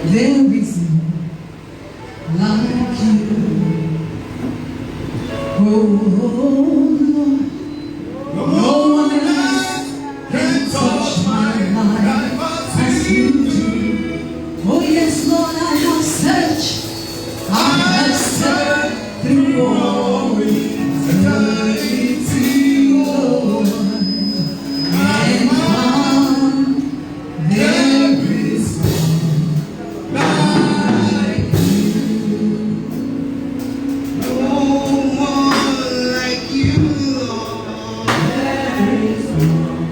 There is none like you. Oh, Lord, no one else can touch my life as you do. Oh yes, Lord, I have searched through all eternity, Lord, and found there is none like you. No one like you, Lord. There is none.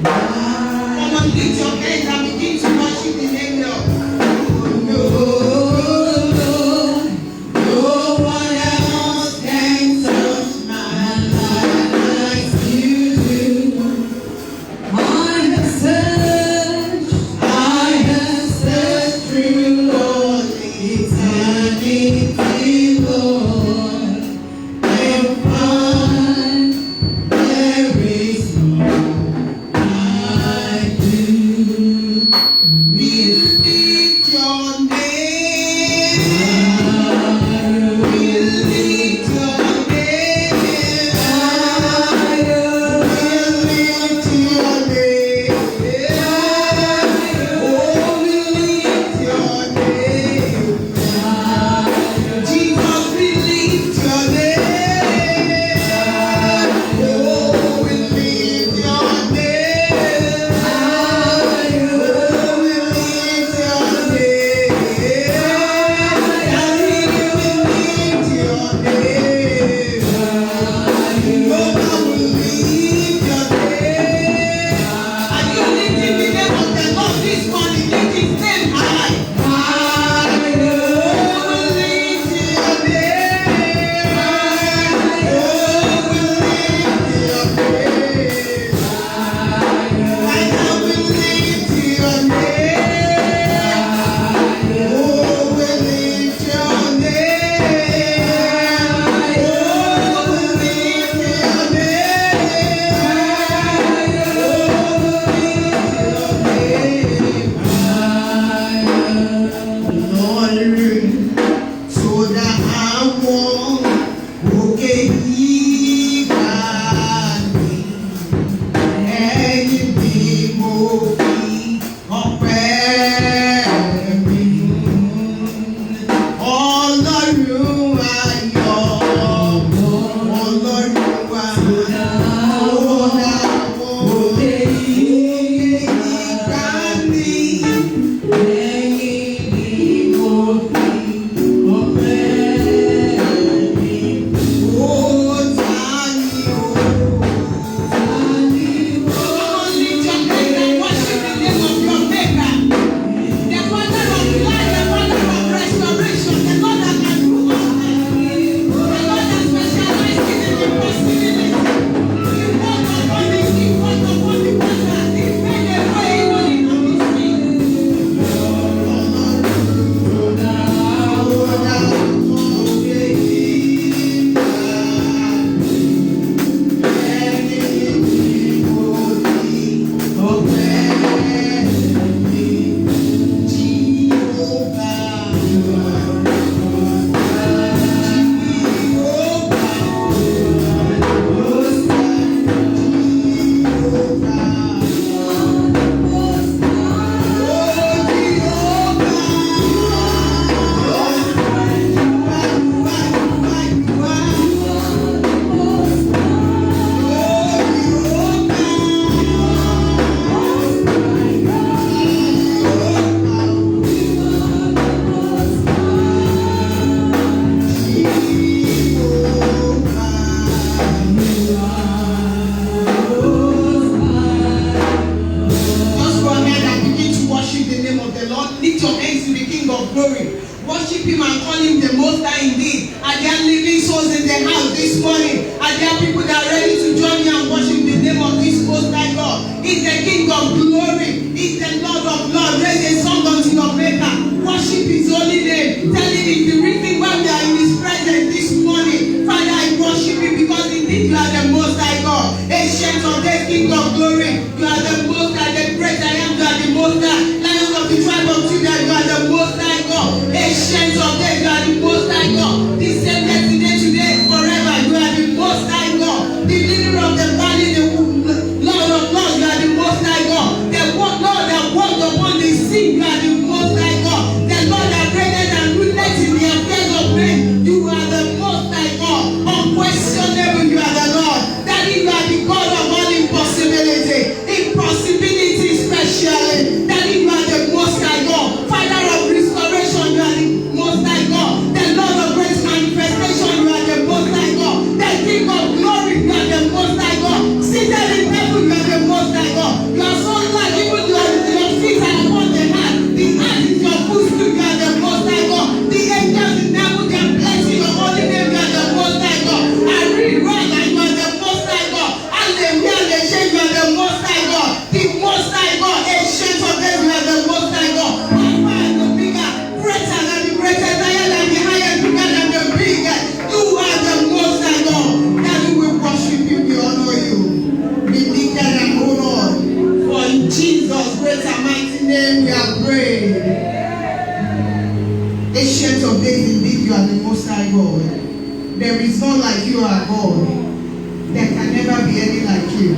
Come on, lift your hands and begin to worship the name of King of glory, you are the most high, the great I am, you are the most high, Lion of the tribe of Judah, you are the most name we have prayed. Ancient of days, indeed you are the Most High God. There is none like you, our God. There can never be any like you.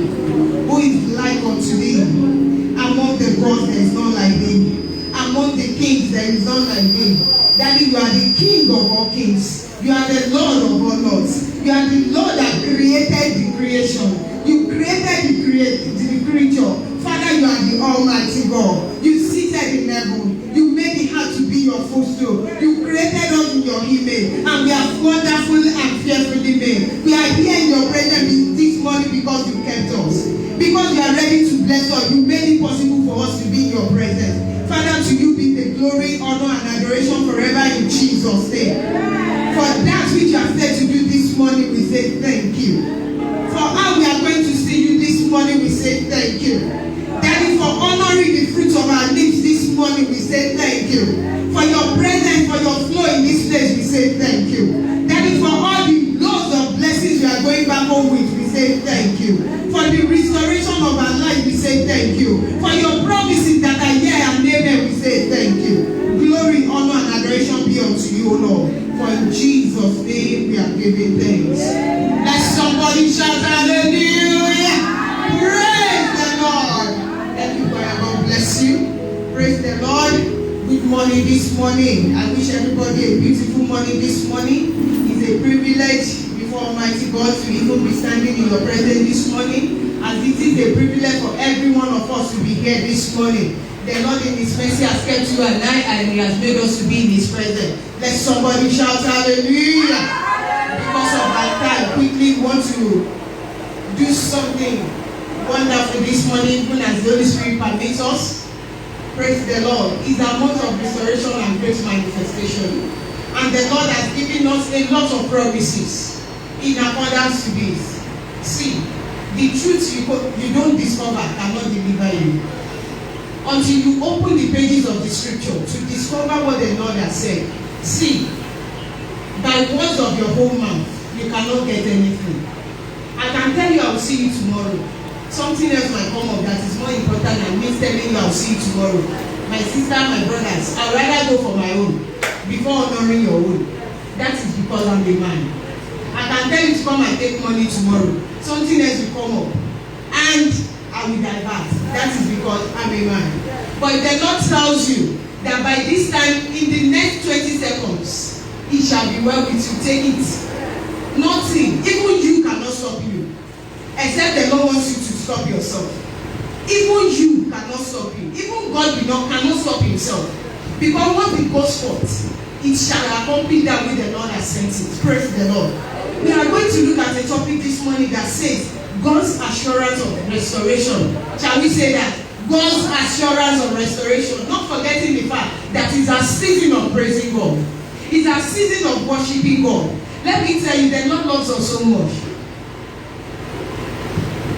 Who is like unto thee? Among the gods there is none like thee. Among the kings there is none like thee. Daddy, you are the King of all kings. You are the Lord of all lords. You are the Lord that created the creation. You created the creature. Father, you are the Almighty God. You seated in heaven. You made the heart to be your footstool. You created us in your image. And we are wonderfully and fearfully made. We are here in your presence this morning because you kept us. Because you are ready to bless us. You made it possible for us to be in your presence. Father, to you be the glory, honor, and adoration forever in Jesus' name. For that which you have said to do this morning, we say thank you. For how we are going to see you this morning, we say thank you. Daddy, for honoring the fruit of our lips this morning, we say thank you. For your presence, for your flow in this place, we say thank you. Daddy, for all the loads of blessings we are going back home with, we say thank you. For the restoration of our life, we say thank you. For your promises that are here and amen, we say thank you. Glory, honor, and adoration be unto you, O Lord. For in Jesus' name we are giving thanks. Let somebody shout hallelujah. Praise the Lord. Thank you, God bless you. Praise the Lord. Good morning this morning. I wish everybody a beautiful morning this morning. It's a privilege before Almighty God to even be standing in your presence this morning, as it is a privilege for every one of us to be here this morning. The Lord in His mercy has kept you and I, and He has made us to be in His presence. Let somebody shout hallelujah. Because of our time, quickly want to do something wonderful this morning, even as the Holy Spirit permits us. Praise the Lord. It's a month of restoration and great manifestation. And the Lord has given us a lot of promises in accordance to this. See, the truth you don't discover cannot deliver you. Until you open the pages of the scripture to discover what the Lord has said. See, by words of your whole mouth, you cannot get anything. I can tell you I will see you tomorrow. Something else might come up that is more important than me telling you I will see you tomorrow. My sister, my brothers, I would rather go for my own before honoring your own. That is because I'm a man. I can tell you to come and take money tomorrow. Something else will come up. And I will divert. That is because I'm a man. But the Lord tells you that by this time, in the next 20 seconds, it shall be well with you. Take it. Nothing, even you cannot stop you. Except the Lord wants you to stop yourself. Even you cannot stop you. Even God cannot stop himself. Because once it goes forth, it shall accomplish that way the Lord has sent it. Praise the Lord. We are going to look at a topic this morning that says God's assurance of restoration. Shall we say that? God's assurance of restoration. Not forgetting the fact that it's a season of praising God. It's a season of worshiping God. Let me tell you, the Lord loves us so much.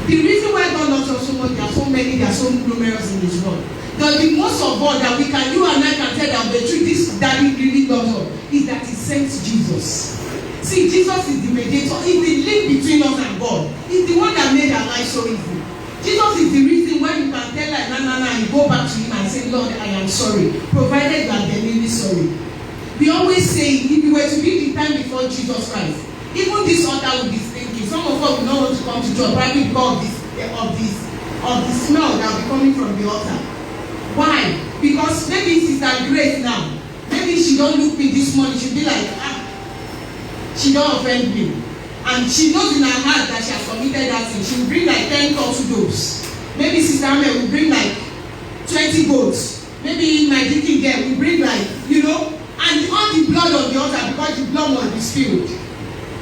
The reason why God loves us so much, there are so many, there are so numerous in this world. The most of all that we can, you and I can tell that the truth, this daddy really loves us, is that he sent Jesus. See, Jesus is the mediator, is the link between us and God. He's the one that made our life so easy. Jesus is the reason why you can tell like, and you go back to him and say, Lord, I am sorry, provided you are genuinely sorry. We always say, if you were to be the time before Jesus Christ, even this altar will be stinking. Some of us will not want to come to church, probably because of the smell that will be coming from the altar. Why? Because maybe Sister Grace now, maybe she don't look me this morning, she'll be like, she don't offend me. And she knows in her heart that she has committed that thing. She will bring like 10 turtle doves. Maybe Sister Ame will bring like 20 goats. Maybe my deacon girl will bring like, and all the blood of the altar, because the blood must be spilled.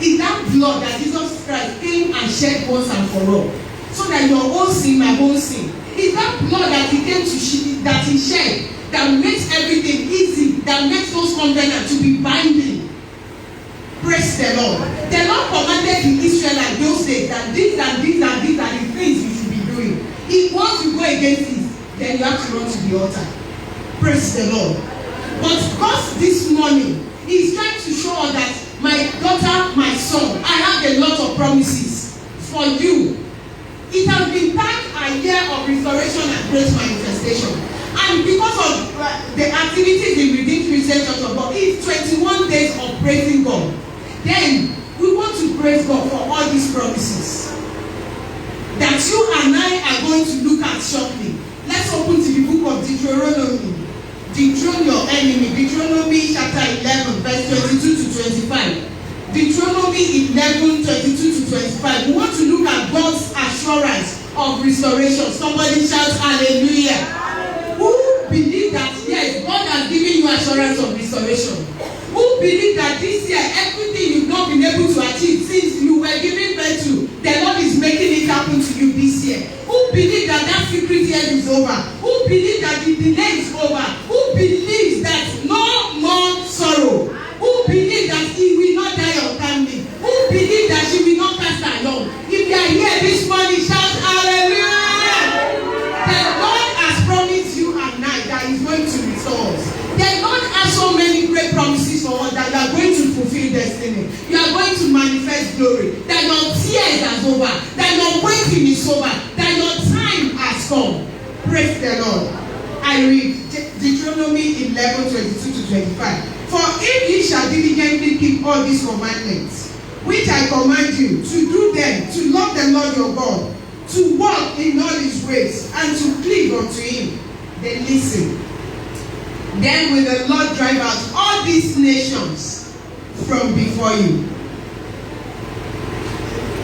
It's that blood that Jesus Christ came and shed once and for all. So that your own sin, my own sin. It's that blood that he came to that he shed that makes everything easy, that makes those covenants to be binding. Praise the Lord. The Lord commanded the Israelites those days that these and these and these are the things you should be doing. If once you go against this, then you have to run to the altar. Praise the Lord. But God this morning is trying to show us that my daughter, my son, I have a lot of promises for you. It has been time a year of restoration and great manifestation. And because of the activities in Redeemed Christian Church of God, it's 21 days of praising God. Then we want to praise God for all these promises that you and I are going to look at shortly. Let's open to the book of Deuteronomy. Dethrone your enemy. Deuteronomy chapter 11, verse 22 to 25. Deuteronomy 11, 22 to 25. We want to look at God's assurance of restoration. Somebody shout hallelujah. Who believe that, yes, God has given you assurance of restoration? Who believe that this year, everything you've not been able to achieve since you were given birth to, the Lord is making it happen to you this year? Who believe that that secret year is over? Who believe that the delay is over? Who believes that no more sorrow? Who believe that he will not die untimely? Who believe that she will not cast alone? If you are here this morning, shout hallelujah. The Lord has promised you and I that he's going to restore us. The Lord has so many great promises for us that you are going to fulfill destiny. You are going to manifest glory. That your tears are over. That your waiting is over. That your time has come. Praise the Lord. I read Deuteronomy 11, 22 to 25. For if ye shall diligently keep all these commandments, which I command you, to do them, to love the Lord your God, to walk in all his ways, and to cleave unto him, then listen. Then will the Lord drive out all these nations from before you.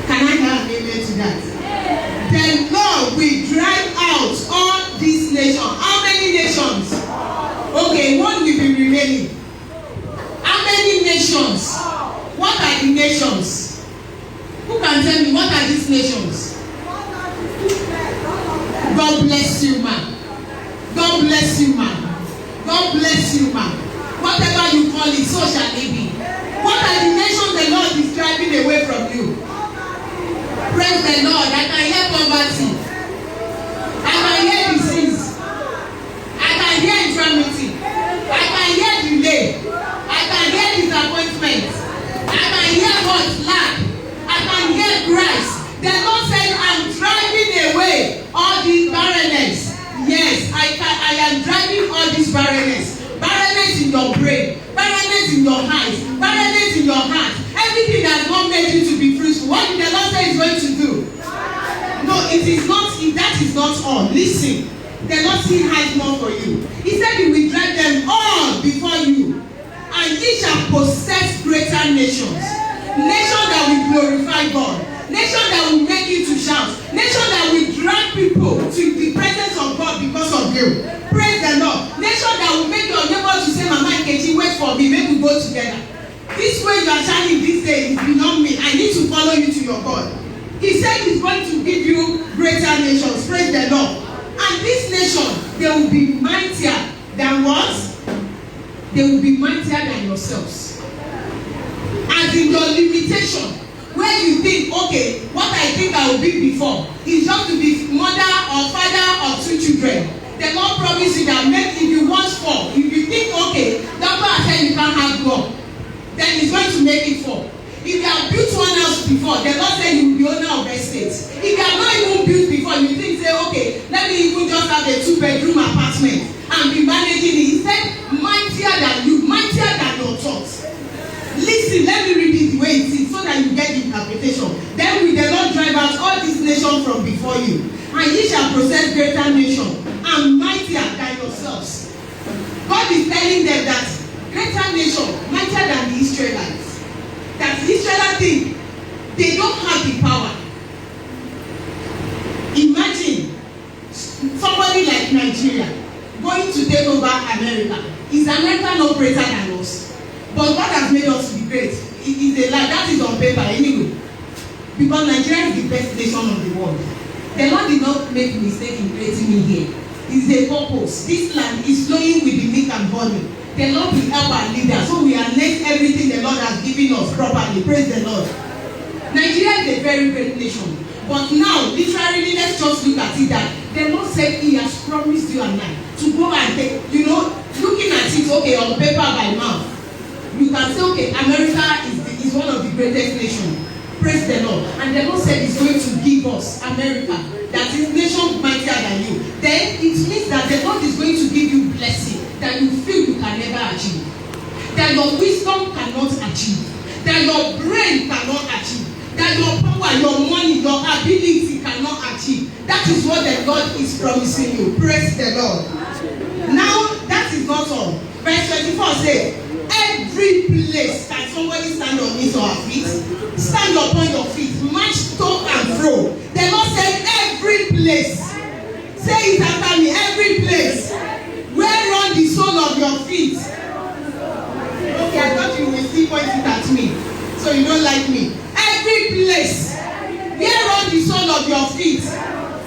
Can I have an amen to that? The Lord will drive out all these nations. How many nations? Okay, one will be remaining. How many nations? What are the nations? Who can tell me what are these nations? God bless you, man. God bless you, man. God bless you, man. Whatever you call it, so shall it be. What are the nations the Lord is driving away from you? Praise the Lord. I can hear poverty. I can hear disease. I can hear infirmity. I can hear delay. I can hear disappointment. I can hear what? Lack. I can hear Christ. The Lord said, I'm driving away all these barrenness. Yes, I am driving all this barrenness. Barrenness in your brain, barrenness in your eyes, barrenness in your heart. Everything that God made you to be fruitful. What did the Lord say He's going to do? No, it is not. That is not all. Listen, the Lord still has more for you. He said He will drive them all before you, and ye shall possess greater nations. Nations that will glorify God. Nation that will make you to shout. Nation that will drag people to the presence of God because of you. Praise the Lord. Nation that will make your neighbor to say, Mama Nkechi, wait for me, make we go together. This way you are shining this day is beyond me. I need to follow you to your God. He said He's going to give you greater nations. Praise the Lord. And this nation, they will be mightier than what? They will be mightier than yourselves. As in your limitation. Where you think, okay, what I think I will be before is just to be mother or father of 2 children. The Lord promised you that if you want 4, if you think, okay, doctor has said you can't have 1, then He's going to make it 4. If you have built one house before, the Lord said you will be owner of estate. If you have not even built before, you think, say, okay, let me even just have a 2-bedroom apartment and be managing it. He said, mightier than you, mightier than your thoughts. Listen, let me read it the way it is so that you get the interpretation. Then will the Lord drive out all these nations from before you, and ye shall possess greater nation and mightier than yourselves. God is telling them that greater nation, mightier than the Israelites. That the Israelites think they don't have the power. Imagine somebody like Nigeria going to take over America. Is America not greater than us? But God has made us to be great. It is a lie. That is on paper anyway. Because Nigeria is the best nation of the world. The Lord did not make a mistake in creating me here. It's a purpose. This land is flowing with the milk and honey. The Lord will help our leaders so we harness everything the Lord has given us properly. Praise the Lord. Nigeria is a very great nation. But now, literally, let's just look at it that the Lord said He has promised you and I to go and take, looking at it, okay, on paper by mouth. You can say, okay, America is one of the greatest nations. Praise the Lord. And the Lord said He's going to give us America, that is nation mightier than you. Then it means that the Lord is going to give you blessing that you feel you can never achieve, that your wisdom cannot achieve, that your brain cannot achieve, that your power, your money, your ability cannot achieve. That is what the Lord is promising you. Praise the Lord. Now, that is not all. Verse 24 says, every place, can somebody stand on his or her feet? Stand upon your feet, march to and fro. The Lord said, every place. Say it after me, every place. Where run the sole of your feet? Okay, I thought you will still point it at me, so you don't like me. Every place. Where run the sole of your feet?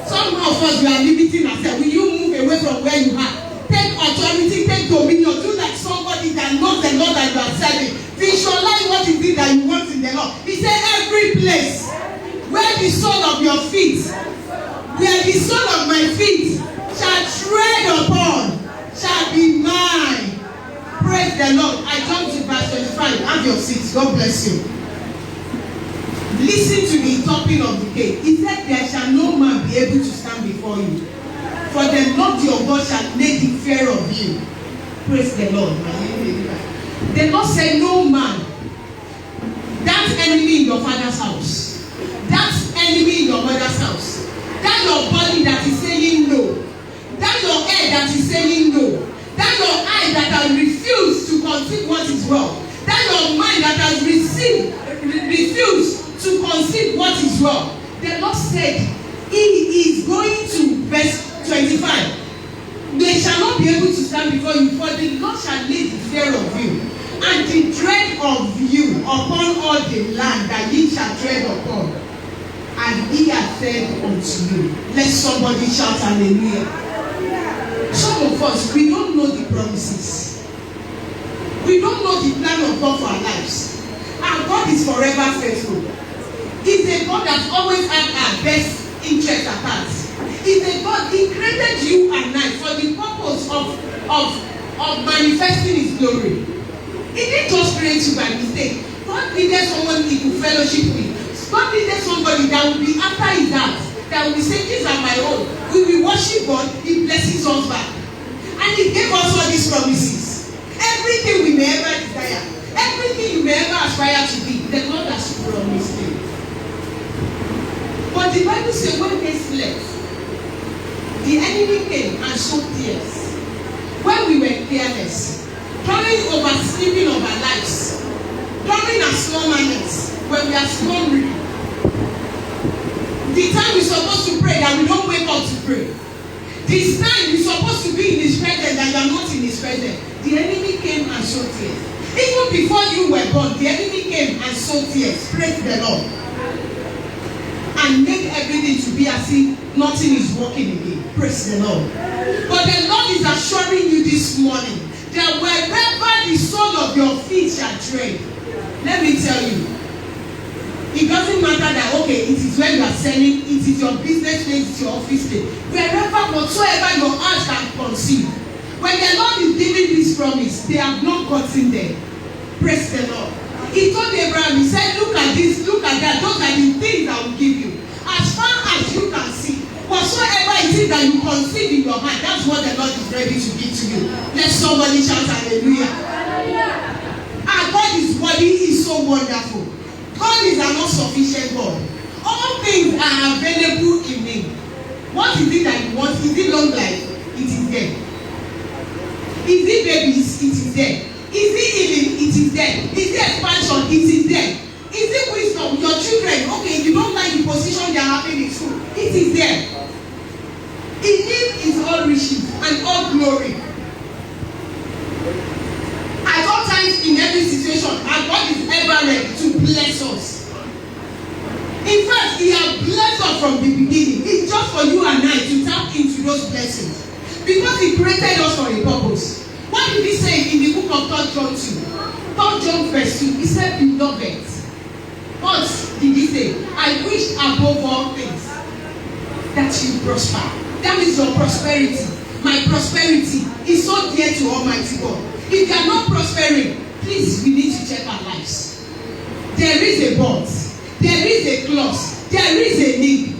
Some of us, we are limiting ourselves. Will you move away from where you are? Take authority, take dominion. Do like somebody that knows the Lord that you are serving. Visualize what it is that you want in the Lord. He said, every place where the sole of your feet, where the sole of my feet shall tread upon, shall be mine. Praise the Lord. I jump to verse 25. Have your seats. God bless you. Listen to the topping of the gate. He said, there shall no man be able to stand before you. For the Lord your God shall lay the fear of you. Praise the Lord. The Lord said, no man, that enemy in your father's house, that enemy in your mother's house, that your body that is saying no, that your head that is saying no, that your eye that has refused to conceive what is wrong, that your mind that has refused to conceive what is wrong. The Lord said He is going to, verse 25, they shall not be able to stand before you, for the Lord shall lay the fear of you and the dread of you upon all the land that ye shall tread upon. And He hath said unto you. Let somebody shout hallelujah. Some of us, we don't know the promises. We don't know the plan of God for our lives. And God is forever faithful. He's a God that always has our best interest at heart. He's a God, He created you and I for the purpose of manifesting His glory. He didn't just create you by mistake. God needed someone He could fellowship with. God needed somebody that will be after His heart, that will be saying, these are my own. We will worship God, He blesses us back. And He gave us all these promises. Everything we may ever desire, everything you may ever aspire to be, the Lord has promised you. But the Bible says when they slept, the enemy came and sowed tears. When we were careless, turning oversleeping of our lives, turning our slumberness, when we are slumbering, the time we're supposed to pray that we don't wake up to pray, this time we're supposed to be in His presence that you are not in His presence, the enemy came and sowed tears. Even before you were born, the enemy came and sowed tears. Praise the Lord. And made everything to be as if nothing is working again. Praise the Lord. But the Lord is assuring you this morning that wherever the sole of your feet shall tread, let me tell you, it doesn't matter that, okay, it is where you are selling, it is your business place, it's your office place. Wherever, whatsoever your heart can conceive, when the Lord is giving this promise, they have not gotten there. Praise the Lord. He told Abraham, He said, look at this, look at that. Those are the things I will give you. As far as you can see, whatsoever it is that you conceive in your heart, that's what the Lord is ready to give to you. Let somebody shout hallelujah. Our God is worthy, He is so wonderful. God is an all-sufficient God. All things are available in Him. What is it that you want? Is it long life? It is there. Is it babies? It is there. Is it healing? It is there. Is it expansion? It is there. Is it wisdom? Your children, okay, you don't like the position they are having in school. It is there. In Him is all riches and all glory. At all times, in every situation, our God is ever ready to bless us. In fact, He has blessed us from the beginning. It's just for you and I to tap into those blessings. Because He created us for a purpose. What did He say in the book of 3 John 2? 3 John verse 2, He said, beloved. What did He say? I wish above all things that you prosper. That is your prosperity. My prosperity is so dear to Almighty God. If you are not prospering, please, we need to check our lives. There is a but. there is a clause, there is a link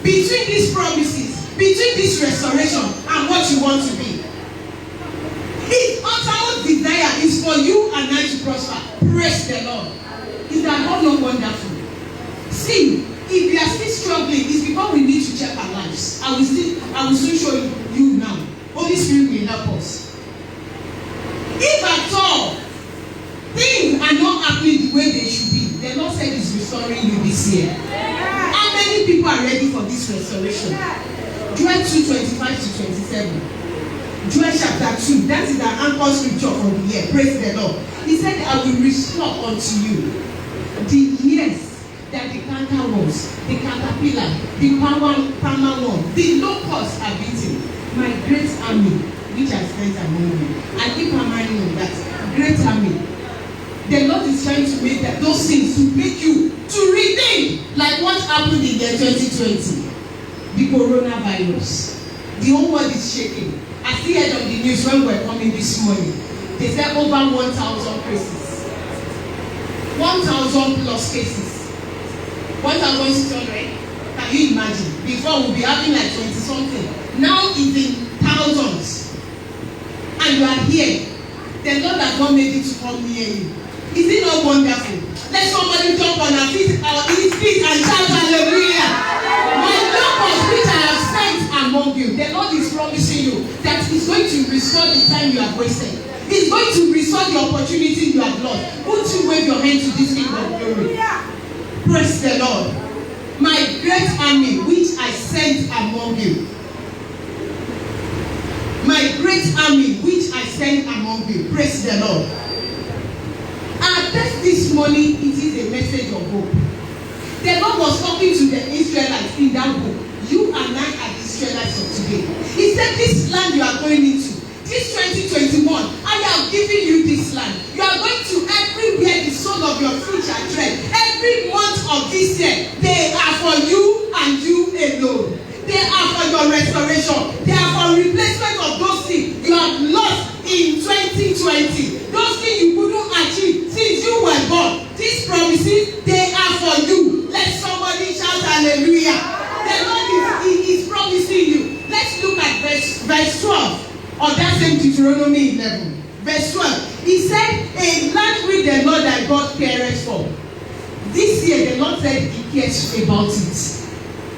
between these promises, between this restoration and what you want to be. His utmost desire is for you and I to prosper. Praise the Lord. Is that God not wonderful? See, if we are still struggling, it's because we need to check our lives. I will soon show you now. Holy Spirit will help us. If at all things are not happening the way they should be, the Lord said He's restoring you this year. How many people are ready for this restoration? Joel 2:25-27. Joel chapter 2, that is the anchor scripture for the year. Praise the Lord. He said, I will restore unto you the years that the cankerworms, the caterpillar, the palmer worm, the locusts are beating. My great army, which I sent among you. I keep hammering on that. Great army. The Lord is trying to make those things to make you to redeem, like what happened in the 2020, the coronavirus. The whole world is shaking. I still heard of the news when we were coming this morning. They said over 1,000 cases. 1,000 plus cases. 1,600. Can you imagine? Before we'll be having like 20 something. Now it's in thousands. And you are here. The Lord has not made it to come near you. Is it not wonderful? Let somebody jump on his feet and shout hallelujah. My purpose which I have sent among you. The Lord is promising you that He's going to restore the time you have wasted. He's going to restore the opportunity you have lost. Won't you wave your hand to this King of glory? Praise the Lord. My great army which I sent among you. My great army which I sent among you. Praise the Lord. Our text this morning, it is a message of hope. The Lord was talking to the Israelites in that book. You and I are the Israelites of today. He said, this land you are going into, this 2021, I have given you this land. You are going to everywhere the sole of your feet shall tread. Every month of this year, they are for you and you alone. They are for your restoration. They are for replacement of those things you have lost in 2020. Those things you couldn't achieve since you were born. These promises, they are for you. Let somebody shout hallelujah. The Lord is promising you. Let's look at verse 12 of that same Deuteronomy 11. Verse 12. He said, a land which the Lord thy God careth for. This year the Lord said He cares about it.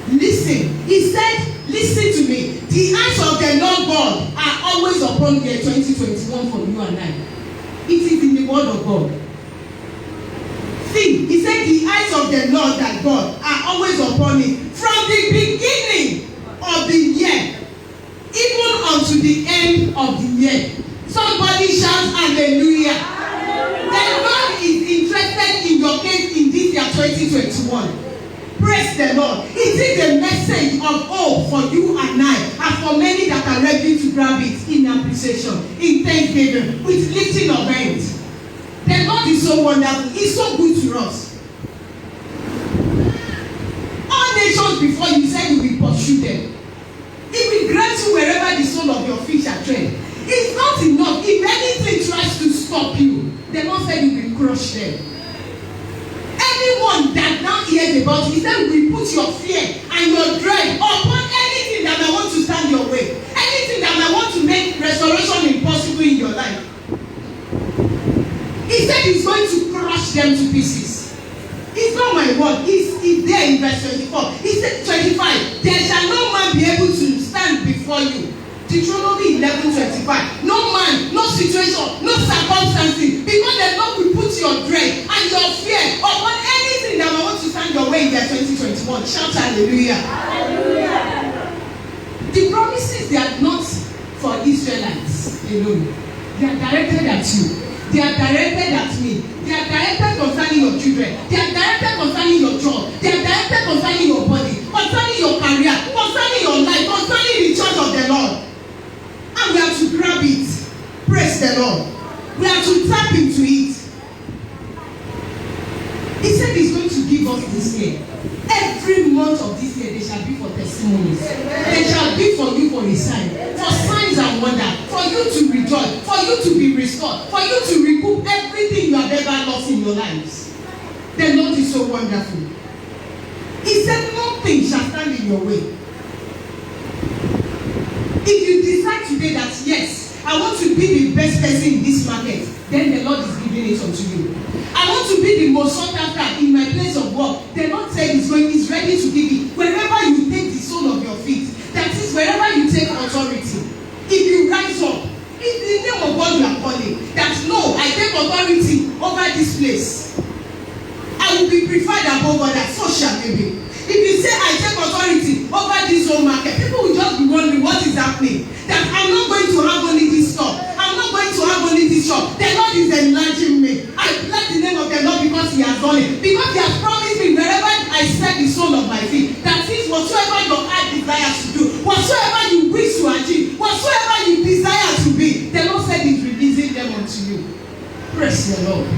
Listen, He said, listen to me. The eyes of the Lord God are always upon the 2021 for you and I. It is in the word of God. See, He said the eyes of the Lord thy God are always upon it from the beginning of the year even unto the end of the year. Somebody shout hallelujah. The Lord is interested in your case in this year 2021. Praise the Lord. It is a message of hope for you and I, and for many that are ready to grab it in appreciation, in thanksgiving, with lifting of hands. The Lord is so wonderful. He's so good to us. All nations before you said you will pursue them. He will grant you wherever the sole of your feet shall tread. It's not enough. If anything tries to stop you, the Lord said He will crush them. Anyone that now hears about it, He said we put your fear and your dread upon anything that may want to stand your way, anything that may want to make restoration impossible in your life. He said He's going to crush them to pieces. It's not my word. It's there in verse 24. He said 25. There shall no man be able to stand before you. Deuteronomy 11:25. No man, no situation, no circumstances, because the Lord will put your dread and your fear upon anything that will want to stand your way in the 2021. Shout hallelujah. Hallelujah. The promises, they are not for Israelites alone. They are directed at you. They are directed at me. They are directed concerning your children. They are directed concerning your job. They are directed concerning your body, concerning your career, concerning your life, concerning the church of the Lord. And we have to grab it. Praise the Lord. We have to tap into it. He said He's going to give us this year. Every month of this year, they shall be for testimonies. They shall be for you for a sign, for signs and wonder, for you to rejoice, for you to be restored, for you to recoup everything you have ever lost in your lives. The Lord is so wonderful. He said nothing shall stand in your way. If you decide today that yes, I want to be the best person in this market, then the Lord is giving it unto you. I want to be the most sought after in my place of work. The Lord said He's ready to give it. Wherever you take the sole of your feet, that is wherever you take authority. If you rise up, in the name of God you are calling, that no, I take authority over this place. I will be preferred above others, so shall it be. If you say I take authority over this whole market, people will just be wondering what is happening. That I'm not going to have only this store. I'm not going to have only this shop. The Lord is enlarging me. I bless the name of the Lord because He has done it. Because He has promised me wherever I set the sole of my feet, that is whatsoever your heart desires to do, whatsoever you wish to achieve, whatsoever you desire to be, the Lord said He's releasing them unto you. Praise the Lord.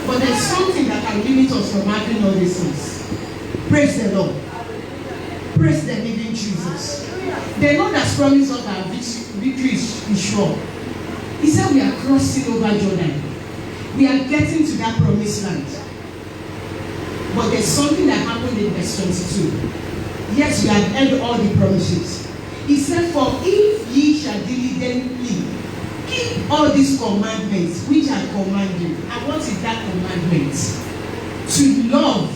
But there's something that can limit us from having all these things. Praise the Lord. Praise the living Jesus. The Lord has promised us that victory is sure. He said we are crossing over Jordan. We are getting to that promised land. But there's something that happened in verse 22. Yes, we have heard all the promises. He said, for if ye shall diligently keep all these commandments which I command you. And what is that commandment? To love.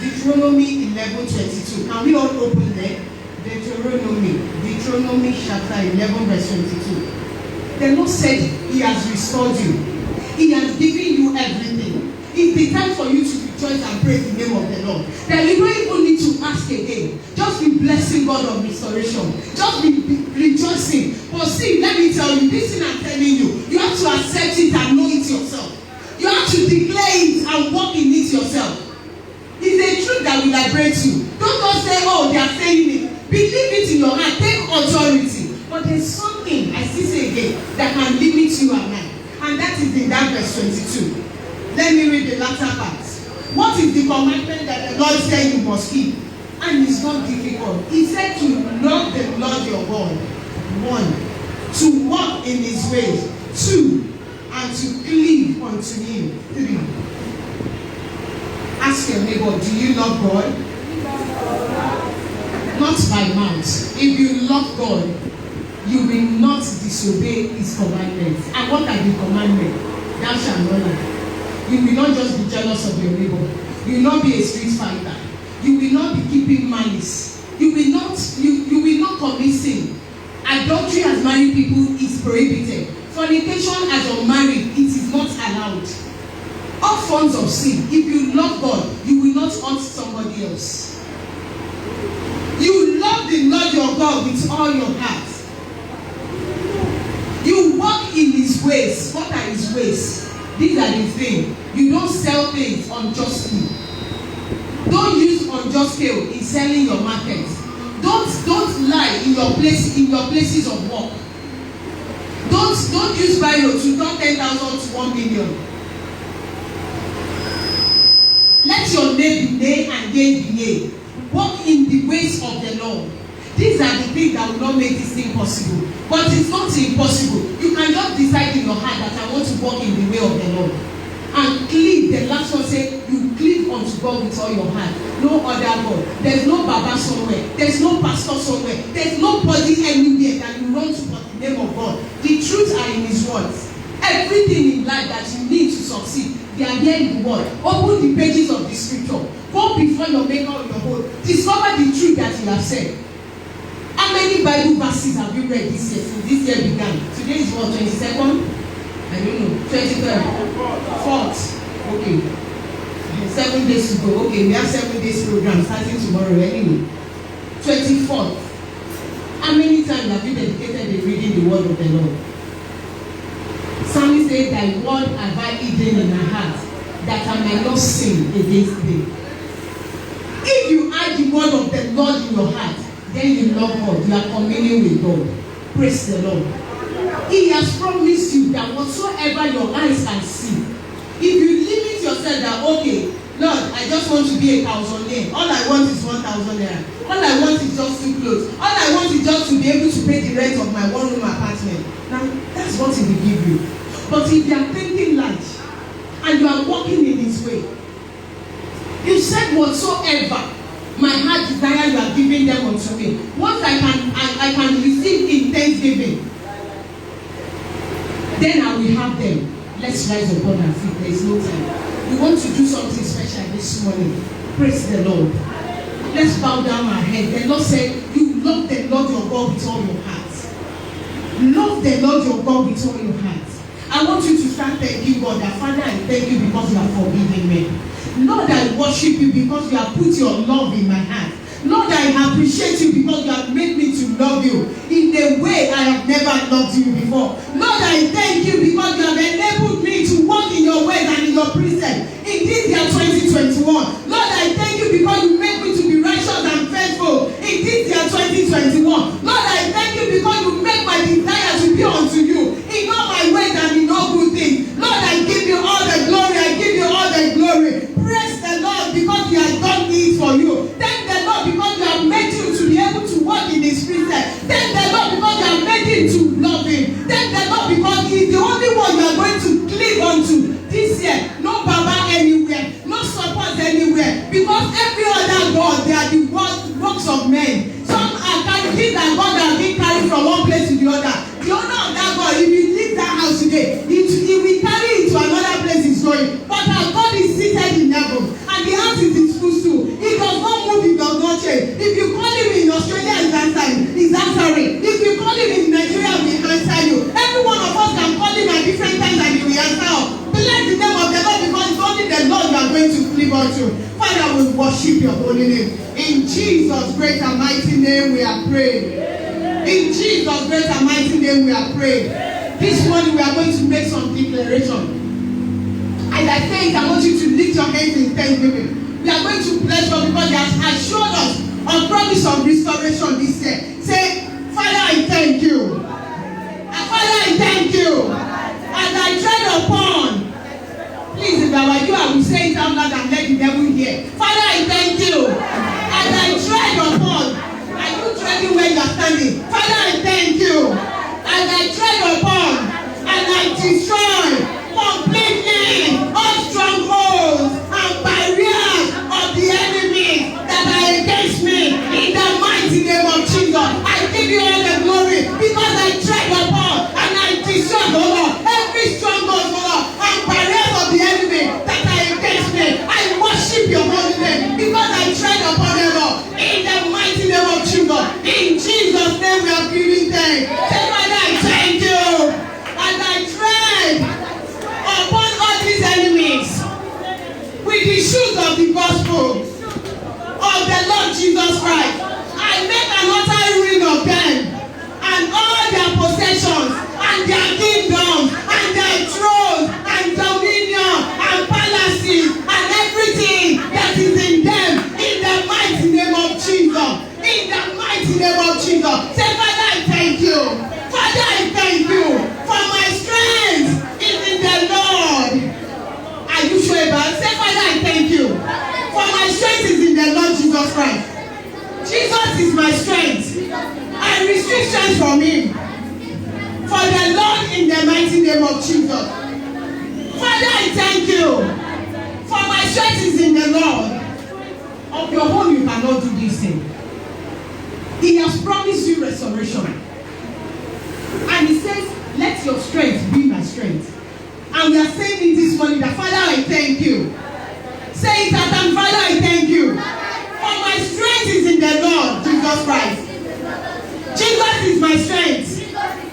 Deuteronomy 11:22. Can we all open there? Deuteronomy chapter 11 verse 22. The Lord said He has restored you. He has given you everything. It's the time for you to rejoice and praise the name of the Lord. That you don't even need to ask again. Just be blessing God of restoration. Just be rejoicing. But see, let me tell you, this thing I'm telling you, you have to accept it and know it yourself. You have to declare it and walk in it yourself. It's a truth that will liberate you. Don't just say, oh, they are saying it. Believe it in your heart. Take authority. But there's something, I still say again, that can limit you and I. And that is in that verse 22. Let me read the latter part. What is the commandment that the Lord said you must keep? And it's not difficult. He said to love the Lord your God. 1. To walk in His ways. 2. And to cleave unto Him. 3. Ask your neighbor, do you love God? Not by mouth. If you love God, you will not disobey His commandments. And what are the commandments? Thou shalt not lie. You will not just be jealous of your neighbor. You will not be a street fighter. You will not be keeping malice. You will not commit sin. Adultery as married people is prohibited. Fornication as unmarried, it is not allowed. All forms of sin. If you love God, you will not hurt somebody else. You love the Lord your God with all your heart. You walk in His ways. What are His ways? These are the things. You don't sell things unjustly. Don't use unjust scale in selling your market. Don't lie in your places of work. Don't use biro to turn 10,000 to 1 million. Let your nay be nay and yea be yea. Walk in the ways of the Lord. These are the things that will not make this thing possible. But it's not impossible. You can just decide in your heart that I want to walk in the way of the Lord. And cleave. The last one said, you cleave unto God with all your heart. No other God. There's no Baba somewhere. There's no pastor somewhere. There's nobody anywhere that you run to for the name of God. The truths are in His words. Everything in life that you need to succeed, they are here in the word. Open the pages of the scripture. Go before your maker on your own. Discover the truth that you have said. How many Bible verses have you read this year since this year began? Today is what, 22nd? I don't know. 23rd? 4th? Okay. 7 days to go. Okay, we have 7 days program starting tomorrow anyway. 24th. How many times have you dedicated in reading the word of the Lord? Psalmist said, thy word have I hidden in my heart, that I might not sin against thee. If you hide the word of the Lord in your heart, then you love God. You are communing with God. Praise the Lord. He has promised you that whatsoever your eyes can see, if you limit yourself that, okay, Lord, I just want to be 1,000 naira. All I want is 1,000 naira. All I want is just 2 clothes. All I want is just to be able to pay the rent of my 1-room apartment. Now, that's what He will give you. But if you are thinking large and you are walking in His way, You said, whatsoever my heart desire, you are giving them unto me. What I can receive in thanksgiving, then I will have them. Let's rise upon our feet. There is no time. We want to do something special this morning. Praise the Lord. Let's bow down our head. The Lord said, you love the Lord your God with all your heart. Love the Lord your God with all your heart. I want you to start thanking God that, Father, I thank you because you have forgiven me. Lord, I worship you because you have put your love in my heart. Lord, I appreciate you because you have made me to love you in a way I have never loved you before. Lord, I thank you because you have enabled me to walk in your ways and in your precepts in this year 2021. Lord, I thank you because you made me to be righteous and faithful in this year 2021. Lord, I thank you because you make my desire to be unto you in all my ways and in all good things. Lord, I give you all the glory. I give you all the glory. Praise the Lord because he has done this for you. Thank the Lord because you have made you to be able to walk in his precepts. Thank the Lord because you have made him to love him. Thank the Lord because he is the only one you are going to cleave unto this year. No Baba anywhere, no support anywhere, because every other God, they are the works of men. Some are carried, these are God that are being carried from one place to the other. The owner of that God, if you leave that house today, he will carry it to another place he's going. But our God is seated in heaven, and the house is his footstool. He does not move, he does not change. If you call him in Australia, he's answering. If you call him in Nigeria, he will answer you. Every one of us can call him at different times and he will answer. Bless the name of the Lord because it's only the Lord you are going to cleave unto. Father, we worship your holy name. In Jesus' great and mighty name we are praying. In Jesus' great and mighty name we are praying. This morning we are going to make some declaration. As I say it, I want you to lift your hands in thanksgiving. We are going to bless God because he has assured us a promise of restoration this year. Say, Father, I thank you. Father, I thank you. As I tread upon, please, if I were you, I will say it out loud and let the devil hear. Father, I thank you. As I tread upon, are you treading where you are standing? Father, I thank you. As I tread upon and I destroy completely all strongholds and barriers of the enemy that are against me in the mighty name of Jesus. I give you all the glory because I tread upon and I destroy, Lord, every stronghold, Lord, and barriers of the enemy that are against me. I worship your holy name because I tread upon them all in the mighty name of Jesus. In Jesus' name we are giving thanks. Say, Father, I thank you. As I tread upon all these enemies with the shoes of the gospel of the Lord Jesus Christ, I make an utter ruin of them and all their possessions and their kingdoms and their thrones and dominion and palaces and everything that is in them in the mighty name of Jesus. In the mighty name of Jesus. Say, Father, I thank you. Father, I thank you for my strength is in the Lord. Are you sure about it? Say, Father, I thank you for my strength is in the Lord Jesus Christ. Jesus is my strength. I receive strength from him. For the Lord in the mighty name of Jesus. Father, I thank you for my strength is in the Lord. Of your own you cannot do this thing. He has promised you restoration. And he says, let your strength be my strength. And we are saying it this morning that, Father, I thank you. Say it at time, Father, I thank you. For my strength is in the Lord Jesus Christ. Jesus is my strength.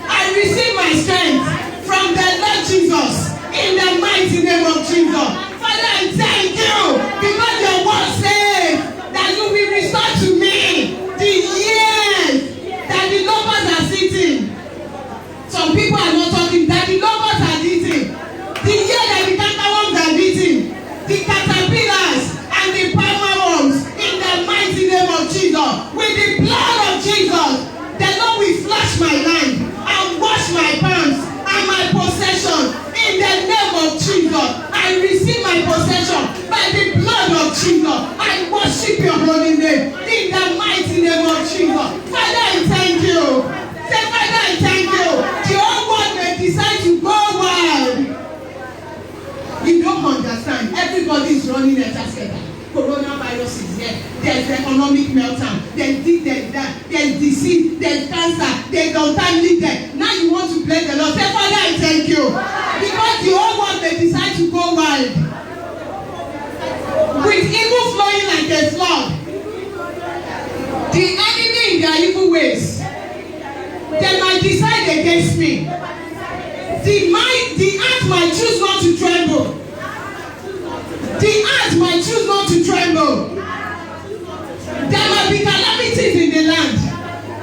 I receive my strength from the Lord Jesus in the mighty name of Jesus. Father, I thank you because your word says that you will restore to me the years that the locusts are sitting. Some people are not talking that the locusts are eating. The year that the cankerworms are eating. The caterpillars and the palmerworms in the mighty name of Jesus. With the blood of Jesus, the Lord will flush my land and wash my pants and my possession in the name of Jesus. I receive my possession by the blood of Jesus. I worship your holy name in the mighty name of Jesus. Father, I thank you. Say, Father, I thank you. The whole world may decide to go wild. You don't understand. Everybody is running a task. cancer, there's untimely death. Now you want to bless the Lord. Say, Father, I thank you. Because the whole world may decide to go wild. With evil flowing like a flood. The enemy in their evil ways. They might decide against me. The earth might choose not to tremble. The earth might choose not to tremble. There might be calamities in the land.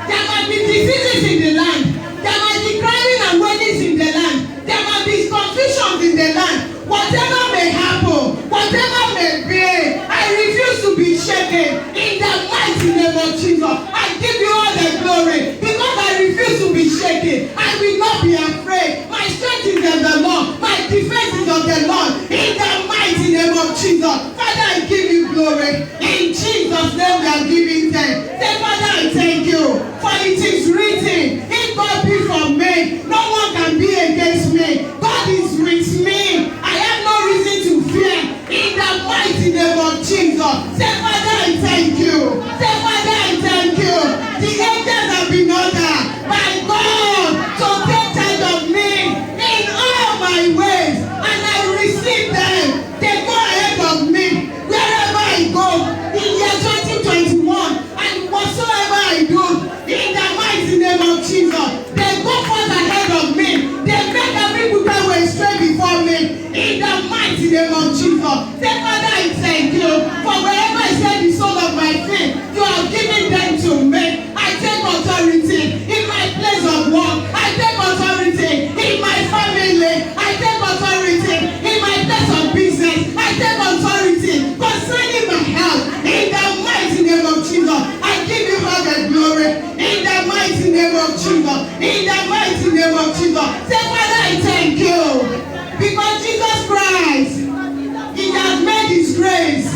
There might be diseases in the land. There might be crying and weddings in the land. There might be confusions in the land. Whatever may happen, whatever may be, I refuse to be shaken in the mighty name of Jesus. I give you all the glory because I refuse to be shaken. I will not be afraid. My strength is in the Lord. My defense is of the Lord. In the mighty name of Jesus. Father, I give you glory. In Jesus' name we are giving thanks. Say, Father, I thank you. For it is written, if God be for me, no one can be against me. God is with me. I have no reason to fear. In the mighty name of Jesus. Say, Father, I thank you. Say, Father, I thank you. The angels have been ordered by God to take charge of me in all my ways. And I receive them. They go ahead of me wherever I go. In year 2021. And whatsoever I do, in the mighty name of Jesus, they go forth ahead of me. They make every crooked way straight before me. In the mighty name of Jesus. Say, Father, I thank you. For wherever I set the sole of my feet, you have given them to me. I take authority in my place of work. I take authority in my family. I take authority in my place of business. I take authority concerning my health. In the mighty name of Jesus. I give you all the glory. In the mighty name of Jesus. In the mighty name of Jesus. Say, Father, I thank you. Because Jesus Christ, He has made His grace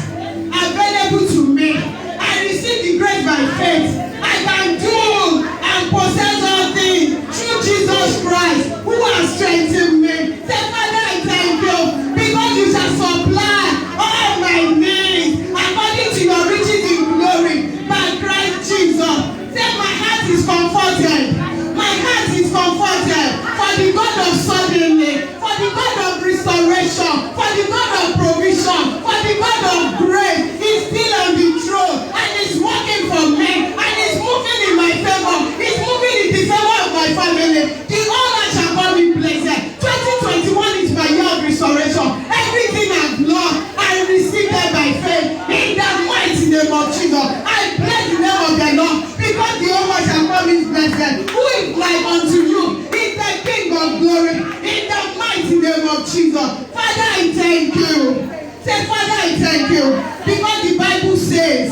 available to me. I receive the grace by faith. I can do and possess all things through Jesus Christ, who has strengthened me. Say, Father, I thank you. Because you shall supply all my needs according to your riches in glory by Christ Jesus. Say, my heart is comforted. My heart is comforted. For the God of suddenly, for the God of restoration, for the God of provision, for the God of grace, is still on the throne and is working for me and is moving in my favor. Is moving in the favor of my family. The honor shall call me blessed. 2021 is my year of restoration. Everything I've lost, I receive it by faith. In the mighty name of Jesus, I bless the name of the Lord because the honor shall call me blessed. Who is like unto you? Is the King of glory. In the mighty name of Jesus. Father, I thank you. Say, Father, I thank you. Because the Bible says,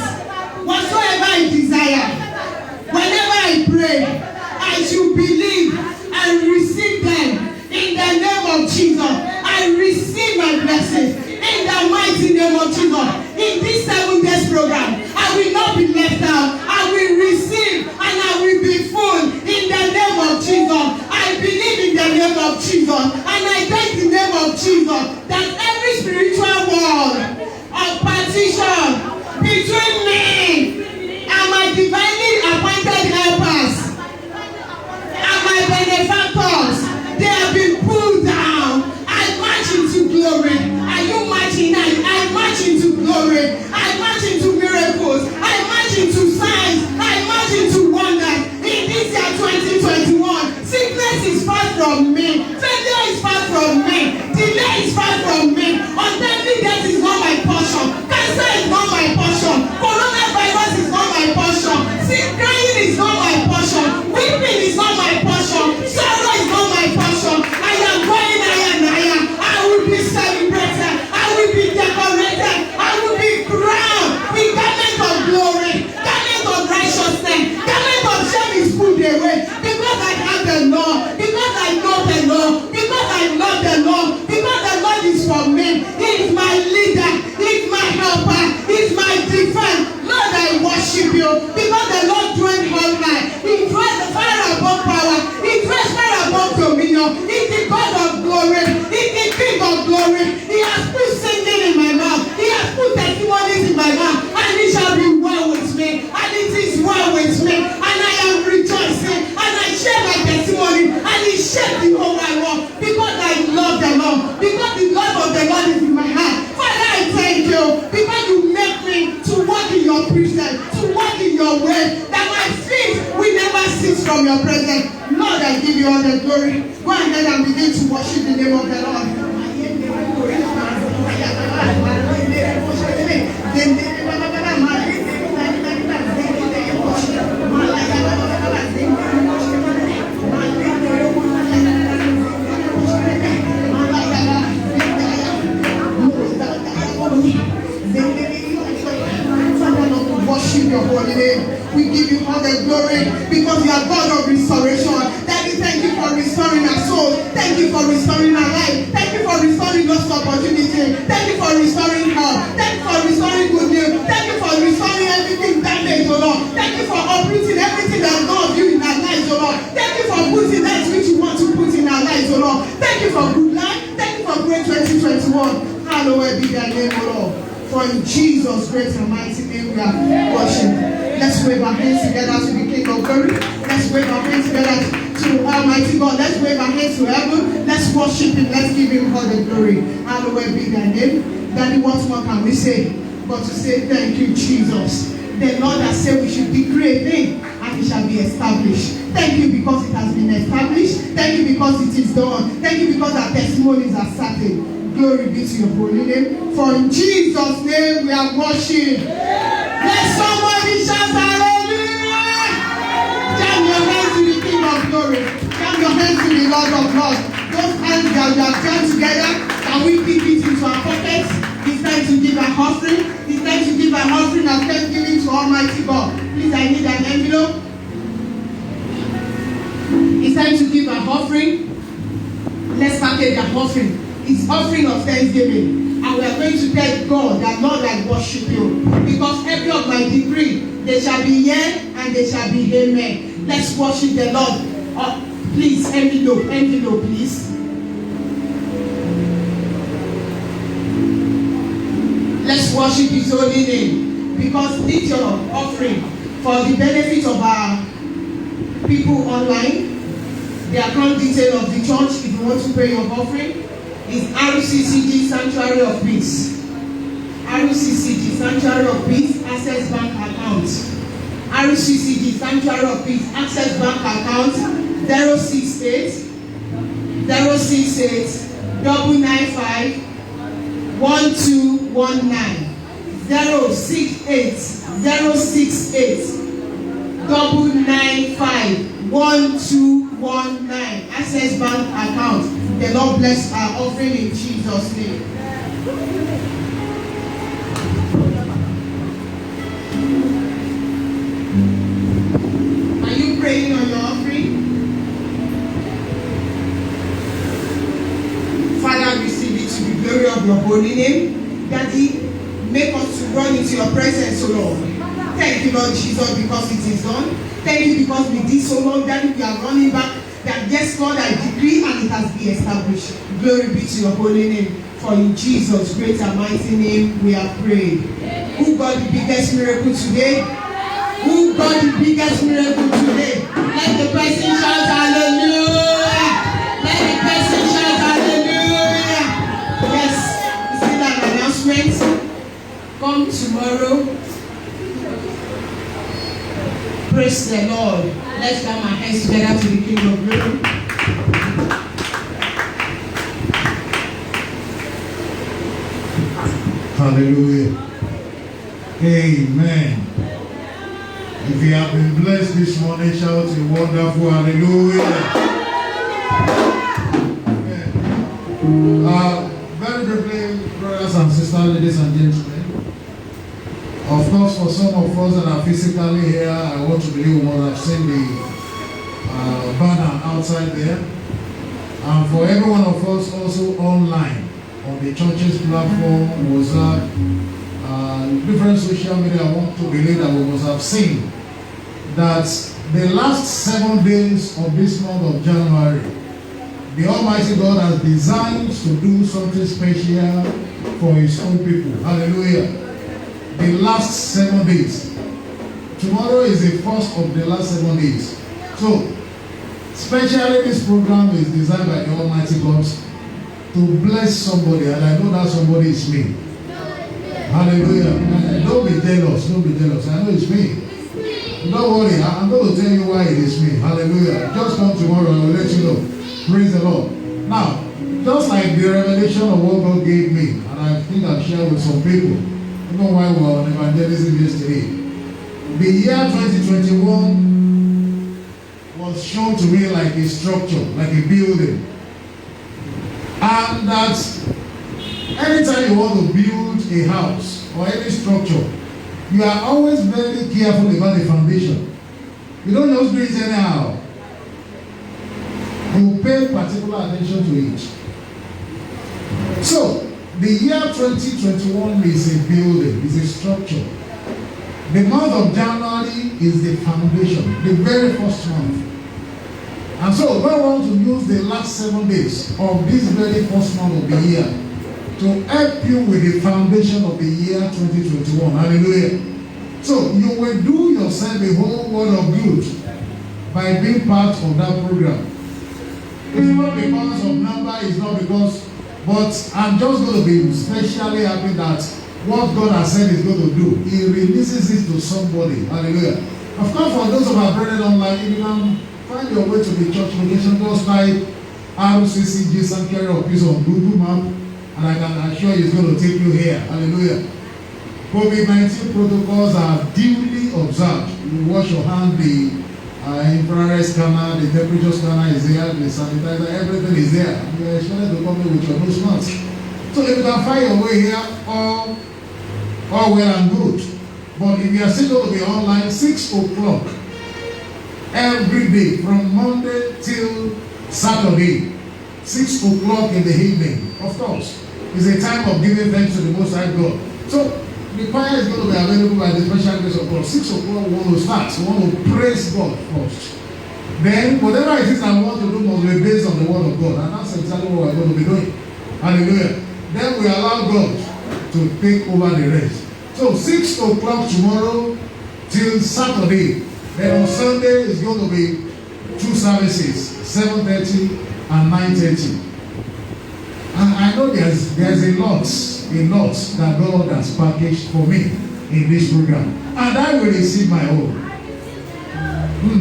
whatsoever I desire, whenever I pray, I should believe and receive them. In the name of Jesus, I receive my blessings. In the mighty name of Jesus. In this 7 days program, I will not be left out. I will receive and I will be full. In the name of Jesus. I believe in the name of Jesus. And I thank the name of Jesus that every spiritual wall of partition between me and my divinely appointed helpers and my benefactors, they have been pulled down. I march into glory. Are you marching? I march into glory. I march into miracles. I march into signs. I march into wonders. In this year 2021, sickness is far from me. Failure is far from me. Delay is far from me. Untimely death is not my portion. Cancer is not my portion. Coronavirus is not my portion. Crying is not my portion. Weeping is not my portion. Sorrow is not my portion. I am going higher and higher. I will be celebrated. I will be decorated. I will be crowned with garment of glory, garment of righteousness, garment of shame is put away. Because I have the Lord. Because I know the Lord. glory. Go ahead and begin to worship the name of the Lord. Worship your holy name. We give you all the glory because you are God of restoration. Daddy, thank you for restoring our soul. Thank you for restoring our life. Thank you for restoring lost opportunity. Thank you for restoring health. Thank you for restoring good news. Thank you for restoring everything damaged, O Lord. Thank you for uprooting everything that God you in our lives, O Lord. Thank you for putting that which you want to put in our lives, O Lord. Thank you for good life. Thank you for great 2021. Hallowed be thy name, O Lord. For in Jesus' great and mighty name we are worshiping. Let's wave our hands together to the King of Glory. Let's wave our hands together to Almighty God. Let's wave our hands to heaven. Let's worship Him. Let's give Him all the glory. Hallowed be thy name. Daddy, what more can we say but to say thank you, Jesus? The Lord has said we should decree a thing and it shall be established. Thank you because it has been established. Thank you because it is done. Thank you because our testimonies are certain. Glory be to your holy name. For in Jesus' name we are worshiping. Let somebody shout hallelujah. Jam your hands to the King of Glory. Jam your hands to the Lord of Lords. Those hands that we have jammed together, can we pick it into our pockets? It's time to give an offering. It's time to give an offering of thanksgiving to Almighty God. Please, I need an envelope. It's time to give an offering. Let's package an offering. It's offering of thanksgiving. And we are going to tell God that Lord, I worship you. Because every of my decree, they shall be yea and they shall be amen. Let's worship the Lord. Please, envelope, please. Let's worship His holy name. Because this your offering for the benefit of our people online. The account detail of the church, if you want to pay your offering, is RCCG Sanctuary of Peace. RCCG Sanctuary of Peace Access Bank account. RCCG Sanctuary of Peace Access Bank account 068 995 1219 068 995 1219 Access Bank account. The Lord bless our offering in Jesus' name. Are you praying on your offering? Father, receive it to the glory of your holy name. Daddy, make us to run into your presence, O Lord. Thank you, Lord Jesus, because it is done. Thank you because with this, O Lord, Daddy, we are running back. That yes, Lord, I decree and it has been established. Glory be to your holy name. For in Jesus' great and mighty name we have prayed. Who got the biggest miracle today? Who got the biggest miracle today? Let the person shout hallelujah. Let the person shout hallelujah. Yes, is it an announcement? Come tomorrow. Praise the Lord. Let's clap our hands together to the King of Glory. Hallelujah. Amen. If you have been blessed this morning, shout a wonderful hallelujah. Amen. Very briefly, brothers and sisters, ladies and gentlemen. Of course, for some of us that are physically here, I want to believe we must have seen the banner outside there. And for every one of us also online, on the church's platform, WhatsApp, different social media, I want to believe that we must have seen that the last 7 days of this month of January, the Almighty God has designed to do something special for His own people. Hallelujah. The last 7 days. Tomorrow is the first of the last 7 days. So, especially this program is designed by the Almighty God to bless somebody, and I know that somebody is me. Hallelujah. Don't be jealous. Don't be jealous. I know it's me. Don't worry. I'm going to tell you why it is me. Hallelujah. Just come tomorrow and I will let you know. Praise the Lord. Now, just like the revelation of what God gave me, and I think I've shared with some people, even while we were on evangelism yesterday, the year 2021 was shown to me like a structure, like a building. And that anytime you want to build a house or any structure, you are always very careful about the foundation. You don't just do it anyhow. You pay particular attention to it. So, the year 2021 is a building, is a structure. The month of January is the foundation, the very first month. And so, we want to use the last 7 days of this very first month of the year to help you with the foundation of the year 2021. Hallelujah. So, you will do yourself a whole world of good by being part of that program. It's not because of number, it's not because, but I'm just going to be especially happy that what God has said is going to do, He releases it to somebody. Hallelujah. Of course, for those of our brethren online, if you can find your way to the church location, just type RCCG Sanctuary of Peace on Google Map, and I can assure you it's going to take you here. Hallelujah. COVID-19 protocols are duly observed. You wash your hand, the infrared scanner, the temperature scanner is there, the sanitizer, everything is there. You are expected to come in with your nose mask. So if you can find your way here, all well and good. But if you are still going to be online, 6 o'clock every day, from Monday till Saturday, 6 o'clock in the evening, of course, is a time of giving thanks to the Most High God. So the choir is going to be available by the special grace of God. 6 o'clock, we want to start. We want to praise God first. Then, whatever it is I want to do must be based on the word of God. And that's exactly what we're going to be doing. Hallelujah. Then we allow God to take over the rest. So, 6 o'clock tomorrow till Saturday. Then on Sunday, it's going to be 2 services, 7:30 and 9:30. And I know there's a lot that God has packaged for me in this program. And I will receive my own.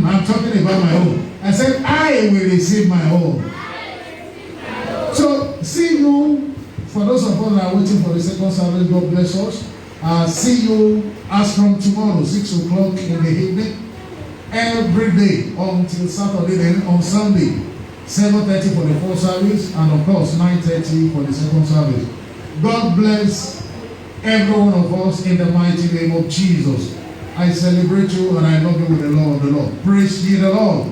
I'm talking about my own. I said, I will receive my own. So, see you, for those of us that are waiting for the second service, God bless us. See you as from tomorrow, 6 o'clock in the evening. Every day until Saturday, then on Sunday, 7:30 for the first service, and of course 9:30 for the second service. God bless every one of us in the mighty name of Jesus. I celebrate you and I love you with the love of the Lord. Praise ye the Lord.